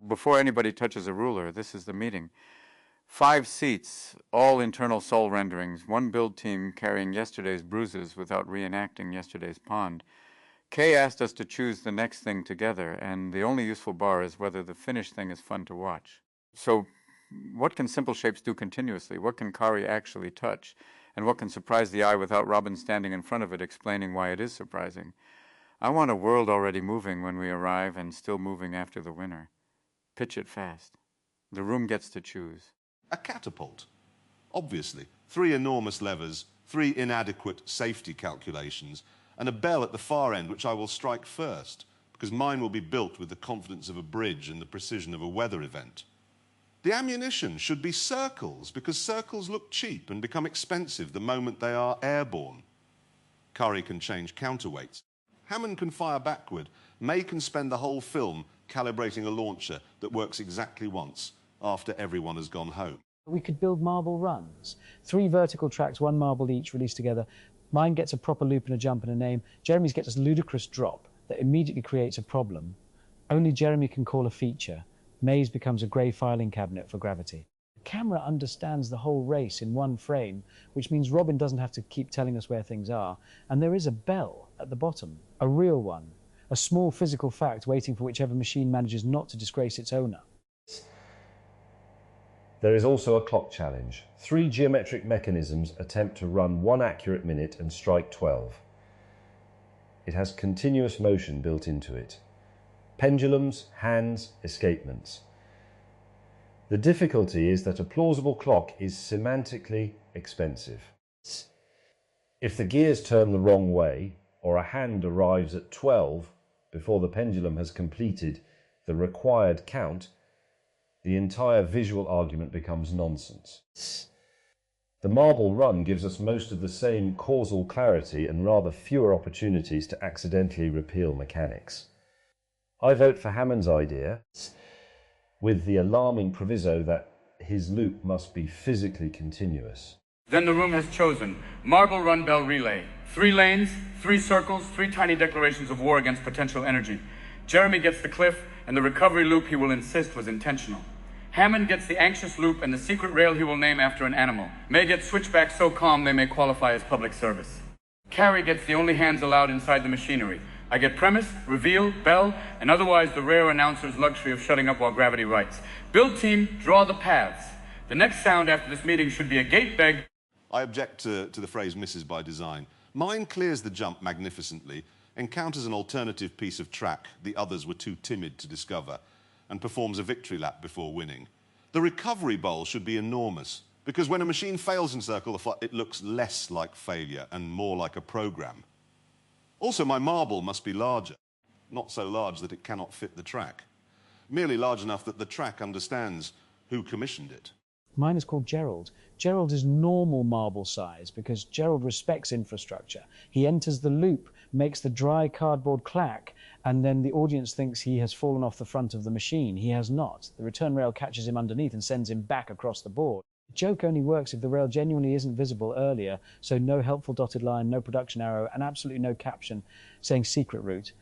Before anybody touches a ruler, this is the meeting. 5 seats, all internal soul renderings, one build team carrying yesterday's bruises without reenacting yesterday's pond. Kay asked us to choose the next thing together, and the only useful bar is whether the finished thing is fun to watch. So, what can simple shapes do continuously? What can Kari actually touch? And what can surprise the eye without Robin standing in front of it explaining why it is surprising? I want a world already moving when we arrive and still moving after the winner. Pitch it fast. The room gets to choose. A catapult. Obviously, 3 enormous levers, 3 inadequate safety calculations, and a bell at the far end which I will strike first, because mine will be built with the confidence of a bridge and the precision of a weather event. The ammunition should be circles, because circles look cheap and become expensive the moment they are airborne. Curry can change counterweights. Hammond can fire backward. May can spend the whole film calibrating a launcher that works exactly once, after everyone has gone home. We could build marble runs. 3 vertical tracks, 1 marble each, released together. Mine gets a proper loop and a jump and a name. Jeremy's gets a ludicrous drop that immediately creates a problem. Only Jeremy can call a feature. May's becomes a grey filing cabinet for gravity. The camera understands the whole race in 1 frame, which means Robin doesn't have to keep telling us where things are. And there is a bell at the bottom, a real one, a small physical fact waiting for whichever machine manages not to disgrace its owner. There is also a clock challenge. 3 geometric mechanisms attempt to run 1 accurate minute and strike 12. It has continuous motion built into it. Pendulums, hands, escapements. The difficulty is that a plausible clock is semantically expensive. If the gears turn the wrong way, or a hand arrives at 12 before the pendulum has completed the required count, the entire visual argument becomes nonsense. The marble run gives us most of the same causal clarity and rather fewer opportunities to accidentally repeal mechanics. I vote for Hammond's idea, with the alarming proviso that his loop must be physically continuous. Then the room has chosen marble run bell relay. 3 lanes, 3 circles, 3 tiny declarations of war against potential energy. Jeremy gets the cliff, and the recovery loop he will insist was intentional. Hammond gets the anxious loop and the secret rail he will name after an animal. May gets switchbacks so calm they may qualify as public service. Carrie gets the only hands allowed inside the machinery. I get premise, reveal, bell, and otherwise the rare announcer's luxury of shutting up while gravity writes. Build team, draw the paths. The next sound after this meeting should be a gate beg. I object to the phrase misses by design. Mine clears the jump magnificently, encounters an alternative piece of track the others were too timid to discover, and performs a victory lap before winning. The recovery bowl should be enormous, because when a machine fails in circle, it looks less like failure and more like a program. Also, my marble must be larger, not so large that it cannot fit the track, merely large enough that the track understands who commissioned it. Mine is called Gerald. Gerald is normal marble size because Gerald respects infrastructure. He enters the loop, makes the dry cardboard clack, and then the audience thinks he has fallen off the front of the machine. He has not. The return rail catches him underneath and sends him back across the board. The joke only works if the rail genuinely isn't visible earlier, so no helpful dotted line, no production arrow, and absolutely no caption saying secret route.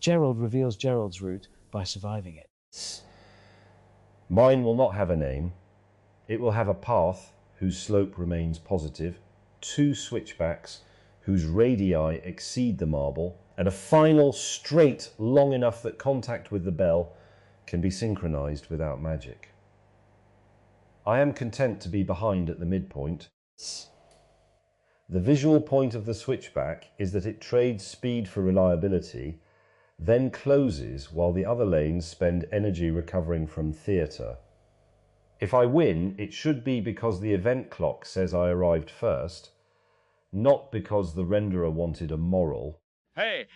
Gerald reveals Gerald's route by surviving it. Mine will not have a name. It will have a path whose slope remains positive, 2 switchbacks whose radii exceed the marble, and a final straight long enough that contact with the bell can be synchronized without magic. I am content to be behind at the midpoint. The visual point of the switchback is that it trades speed for reliability, then closes while the other lanes spend energy recovering from theatre. If I win, it should be because the event clock says I arrived first, not because the renderer wanted a moral. Hey,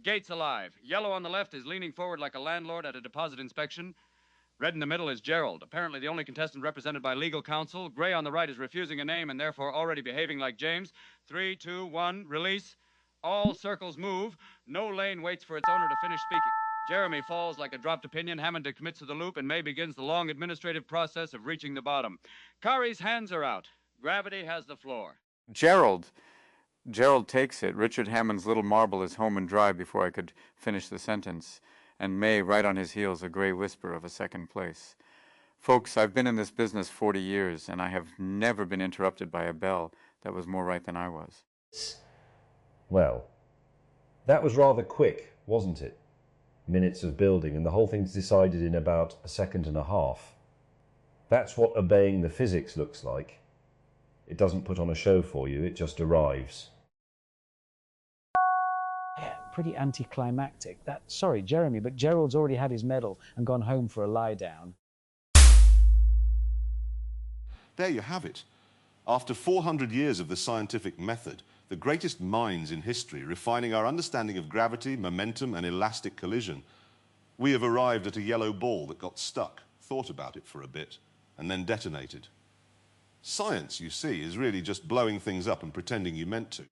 gate's alive. Yellow on the left is leaning forward like a landlord at a deposit inspection. Red in the middle is Gerald, apparently the only contestant represented by legal counsel. Gray on the right is refusing a name and therefore already behaving like James. 3, 2, 1, release. All circles move. No lane waits for its owner to finish speaking. Jeremy falls like a dropped opinion. Hammond commits to the loop, and May begins the long administrative process of reaching the bottom. Kari's hands are out. Gravity has the floor. Gerald takes it. Richard Hammond's little marble is home and dry before I could finish the sentence. and May right on his heels, a gray whisper of a second place. Folks, I've been in this business 40 years, and I have never been interrupted by a bell that was more right than I was. Well, that was rather quick, wasn't it? Minutes of building, and the whole thing's decided in about a second and a half. That's what obeying the physics looks like. It doesn't put on a show for you, it just arrives. Yeah, pretty anticlimactic. Sorry, Jeremy, but Gerald's already had his medal and gone home for a lie down. There you have it. After 400 years of the scientific method, the greatest minds in history refining our understanding of gravity, momentum, and elastic collision, we have arrived at a yellow ball that got stuck, thought about it for a bit, and then detonated. Science, you see, is really just blowing things up and pretending you meant to.